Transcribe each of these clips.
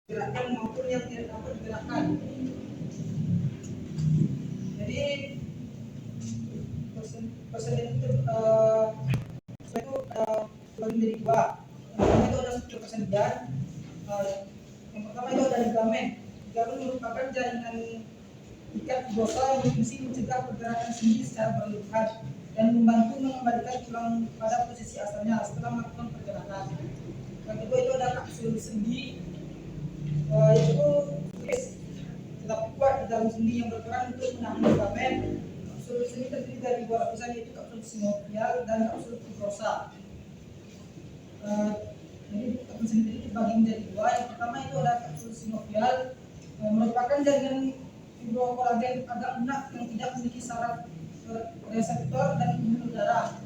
gerakan maupun yang tidak dapat digerakkan. Jadi persediaan itu bagi menjadi dua. Yang pertama itu ada struktur persediaan. Yang pertama itu ada ligamen. Ligamen merupakan jaringan ikat fibrosa yang berfungsi mencegah pergerakan sendi secara berlebihan dan membantu mengembalikan tulang pada posisi asalnya setelah melakukan pergerakan. Yang kedua itu ada kapsul sendi, itu tetapi kuat di dalam sendi yang berperan untuk menahan ligamen. Kapsul sendi terdiri dari dua lapisan, yaitu kapsul sinovial dan kapsul fibrosa. Jadi kapsul sendi itu dibagi menjadi dua. Yang pertama itu ada kapsul sinovial, merupakan jaringan fibrokolagen agak lunak yang tidak memiliki saraf reseptor dan pembuluh darah.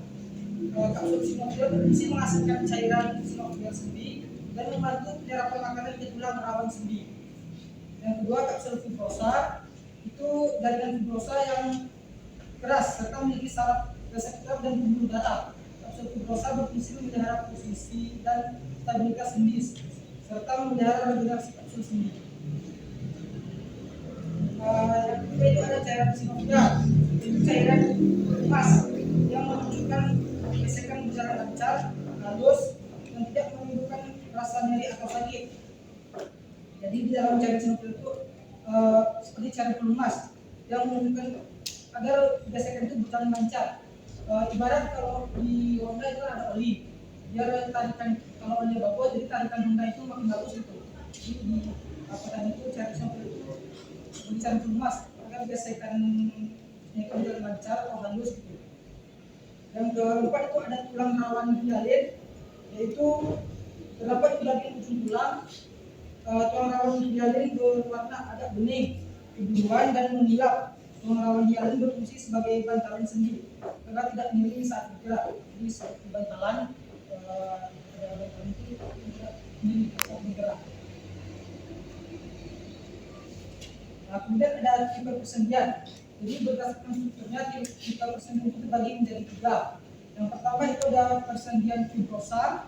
Kapsul sinovial berfungsi menghasilkan cairan sinovial sendi dan membantu penyerapan makanan ke tulang rawan sendi. Yang kedua, kapsul fibrosa itu jaringan fibrosa yang keras serta memiliki saraf reseptor dan pembuluh darah. Kapsul fibrosa berfungsi memelihara posisi dan stabilitas sendi serta memelihara regenerasi kapsul sendi. Yang ketiga itu ada cairan sinovial, itu cairan emas yang menunjukkan gesekan berjalan lancar, halus, dan tidak menimbulkan rasa nyeri atau sakit. Jadi di dalam cairan sinovial itu seperti cairan pelumas yang menunjukkan agar gesekan itu berjalan lancar. Ibarat kalau di Honda itu ada oli, biar tarikan, kalau oli bagus jadi tarikan Honda itu makin bagus gitu. Jadi di apa tadi itu cairan sinovial itu cairan pelumas agar gesekan itu berjalan lancar atau halus gitu. Yang keempat itu ada tulang rawan hialin, yaitu terdapat di bagian ujung tulang. Tulang rawan hialin berwarna agak bening, kebiruan dan mengilap. Tulang rawan hialin berfungsi sebagai bantalan sendi agar tidak miring saat bergerak. Jadi seperti bantalan, ada bantalan itu tidak miring saat bergerak. Nah, kemudian ada tipe persendian. Jadi berdasarkan strukturnya tipe persendian itu terbagi menjadi tiga. Yang pertama itu ada persendian fibrosa,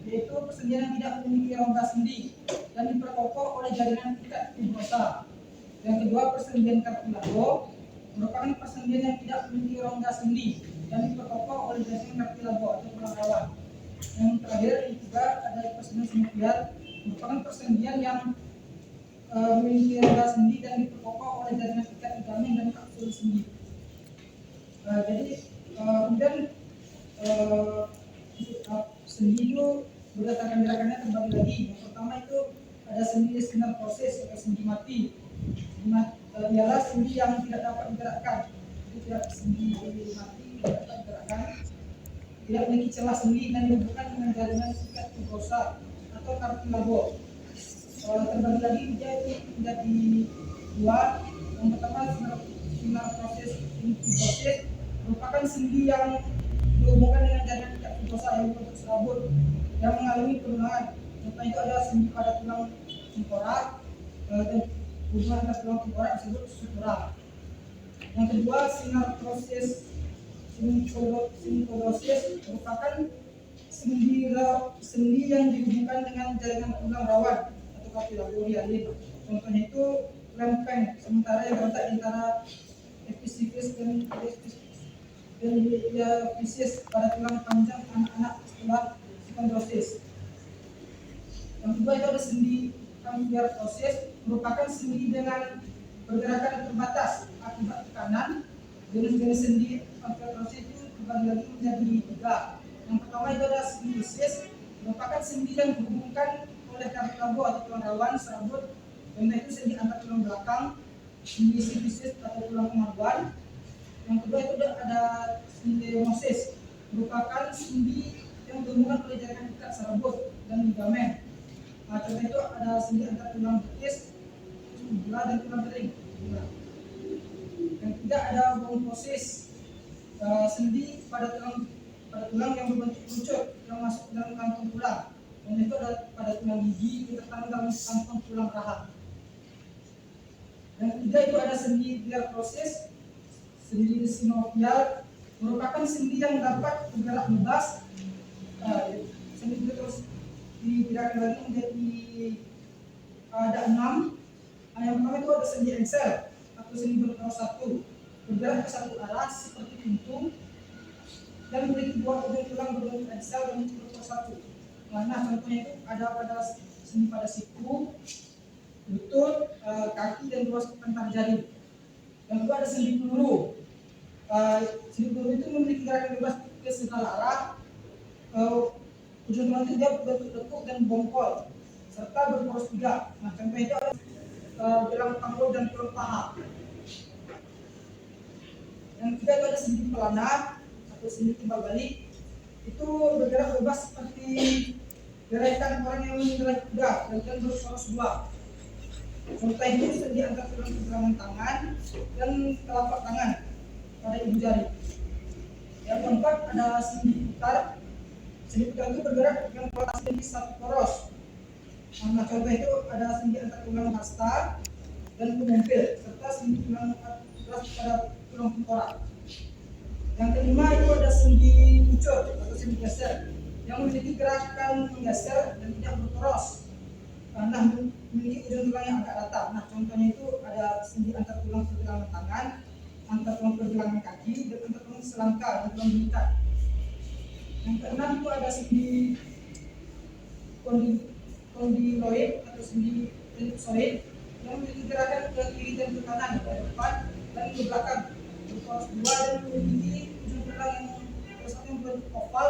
yaitu persendian yang tidak memiliki rongga sendi dan diperkokoh oleh jaringan ikat fibrosa. Yang kedua, persendian cartilago, merupakan persendian yang tidak memiliki rongga sendi dan diperkokoh oleh jaringan cartilago atau tulang rawan. Yang terakhir, yang ketiga, ada persendian sinovial, merupakan persendian yang memiliki rongga sendi dan diperkokoh oleh jaringan ikat ligamen dan kapsul sendi. Jadi kemudian sendi itu berdasarkan gerakannya terbagi lagi. Yang pertama itu ada sendi spinal process atau sendi mati. Ialah sendi yang tidak dapat digerakkan. Jadi tidak sendi mati tidak dapat digerakkan, tidak memiliki celah sendi dan dihubungkan dengan jaringan ikat fibrosa atau cartilago. Terbagi lagi dia itu menjadi dua. Yang pertama spinal process fibrosis, merupakan sendi yang dihubungkan dengan jaringan ikat fibrosa yang berbentuk serabut yang mengalami penurunan. Contoh itu ada sendi pada tulang tengkorak dan hubungan antara tulang tengkorak disebut sutural. Yang kedua, synarthrosis synchromatosis, merupakan sendi yang dihubungkan dengan jaringan tulang rawan atau cartilago hialin. Contohnya itu lempeng sementara yang terletak di antara epiphysis dan diaphysis pada tulang panjang anak-anak setelah chondrosis. Yang kedua itu ada sendi ambiarthrosis, merupakan sendi dengan pergerakan terbatas akibat tekanan. Jenis-jenis sendi ambiarthrosis itu terbagi lagi menjadi tiga. Yang pertama itu ada sendi ischias, merupakan sendi yang dihubungkan oleh cartilago atau tulang rawan serabut. Contoh itu sendi antar tulang belakang, sendi ischias atau tulang kemaluan. Yang kedua itu ada sendi lemosis, merupakan sendi yang dihubungkan oleh jaringan ikat serabut dan ligamen. Contoh itu ada sendi antar tulang betis, fibula dan tulang kering. Yang ketiga ada bronkosis, sendi pada tulang yang berbentuk kerucut yang masuk dalam kantong tulang. Contoh itu ada pada tulang gigi yang tertanam dalam kantong tulang rahang. Yang ketiga itu ada sendi diarthrosis, sendi sinovial, merupakan sendi yang dapat bergerak bebas. Sendi itu terus digerakkan lagi menjadi ada 6. Yang pertama itu ada sendi engsel atau sendi berporos satu, bergerak ke satu arah seperti pintu dan memiliki dua ujung tulang berbentuk engsel dan berporos satu. Nah, contohnya itu ada pada sendi pada siku, lutut, kaki dan ruas antar jari. Yang kedua ada sendi peluru. Sendi peluru itu memiliki gerakan bebas ke segala arah. Ujung tulang itu dia berbentuk lekuk dan bongkol serta berporos 3. Nah, contohnya itu ada gelang panggul dan tulang paha. Yang ketiga itu ada sendi pelana atau sendi timbal balik. Itu bergerak bebas seperti gerakan orang yang mengendarai kuda dan berporos 2. Contohnya itu sendi antara tulang pergelangan tangan dan telapak tangan pada ibu jari. Yang keempat ada sendi putar. Sendi putar itu bergerak dengan pola sendi satu poros. Nah, contoh itu ada sendi antara tulang hasta dan pemumpil serta sendi tulang keras pada tulang tengkorak. Yang kelima itu ada sendi pucuk atau sendi geser yang memiliki gerakan menggeser dan tidak berporos. Nah, memiliki ujung tulang yang agak rata. Nah, contohnya itu ada sendi antara tulang pergelangan tangan, antara tulang pergelangan kaki, dan antara tulang selangkah dan tulang belikat. Yang keenam itu ada sendi kondyloid atau sendi ellipsoid yang memiliki gerakan ke kiri dan ke kanan, ke depan dan ke belakang, berporos 2 dan memiliki ujung tulang yang berbentuk oval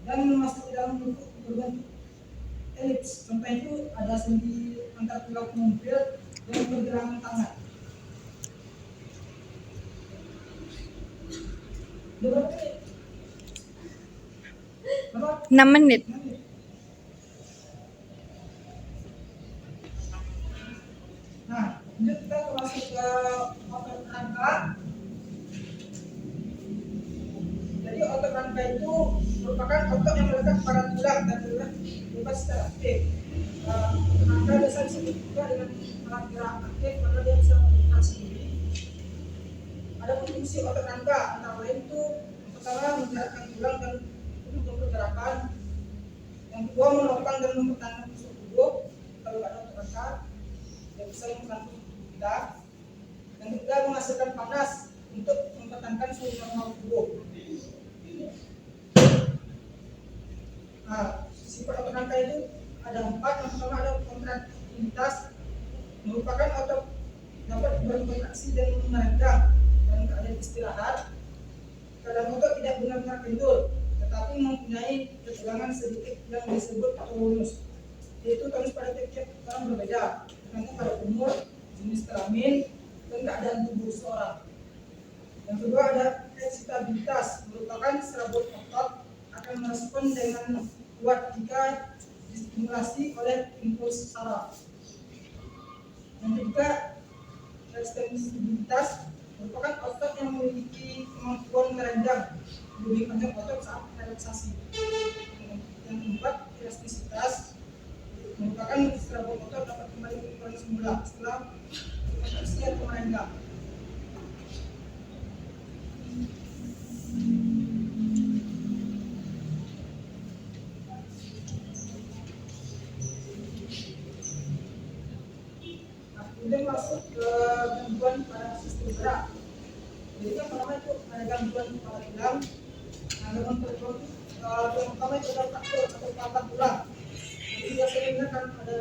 dan masuk ke dalam bentuk berbentuk elips. Contoh itu ada sendi antar tulang pemumpil dan pergelangan tangan. Berapa menit? 6 menit. Nah, lanjut kita masuk ke otot rangka. Jadi otot rangka itu merupakan otot yang melekat pada tulang dan bergerak bebas secara aktif. Rangka biasa disebut juga dengan alat gerak aktif karena dia bisa bergerak sendiri. Ada fungsi otot rangka antara lain itu yang pertama menggerakkan tulang dan untuk pergerakan. Yang kedua menopang dan mempertahankan postur tubuh. Kalau ada otot rangka yang bisa membantu kita. Yang ketiga menghasilkan panas untuk mempertahankan suhu normal tubuh. Nah, sifat otot rangka itu ada 4. Yang pertama ada kontraktivitas, merupakan otot dapat berkontraksi dan merenggang dalam keadaan istirahat. Kadang otot tidak benar-benar kendur, tetapi mempunyai ketegangan sedikit yang disebut tonus. Yaitu tonus pada tiap orang berbeda, tergantung pada umur, jenis kelamin, dan keadaan tubuh seorang. Yang kedua ada eksitabilitas, merupakan serabut otot akan merespon dengan kuat jika distimulasi oleh impuls saraf. Yang ketiga, ekstensibilitas merupakan otot yang memiliki kemampuan merenggang lebih panjang otot saat relaksasi. Yang keempat, elastisitas merupakan serabut otot dapat kembali ke ukuran semula setelah kontraksi atau merenggang. Kemudian masuk ke gangguan pada sistem gerak. Jadi yang pertama itu ada gangguan pada tulang. Nah, gangguan pada tulang itu yang pertama itu ada fraktur atau patah tulang. Jadi biasanya kan ada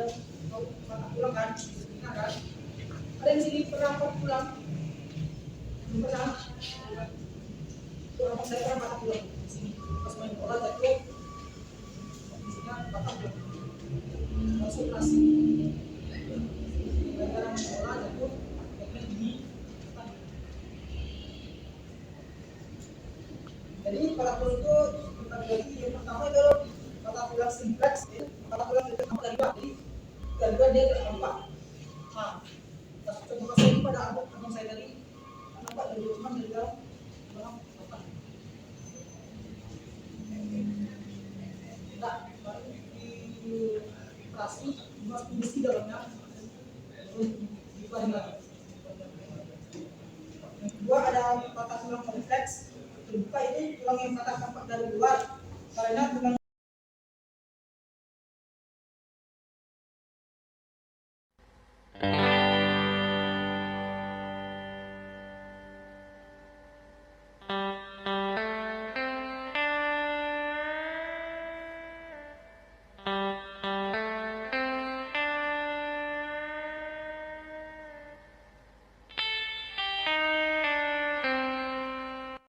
patah tulang kan, kan? Ada di sini pernah patah tulang. Pernah? Orang saya pernah patah tulang di sini. Pas main bola jatuh, di sini patah tulang. Langsung operasi. Jadi patah tulang itu kita bagi yang pertama itu patah tulang simplex, patah tulang dekat sama galiba. Jadi galiba dia tidak nampak. Nah, coba kasih pada abang saya tadi, nampak dari cuma dari dalam belakang patah. Tidak, baru di operasi masuk besi dalamnya. Yang kedua ada patah tulang kompleks. Terbuka ini tulang yang patah tampak dari luar karena tulang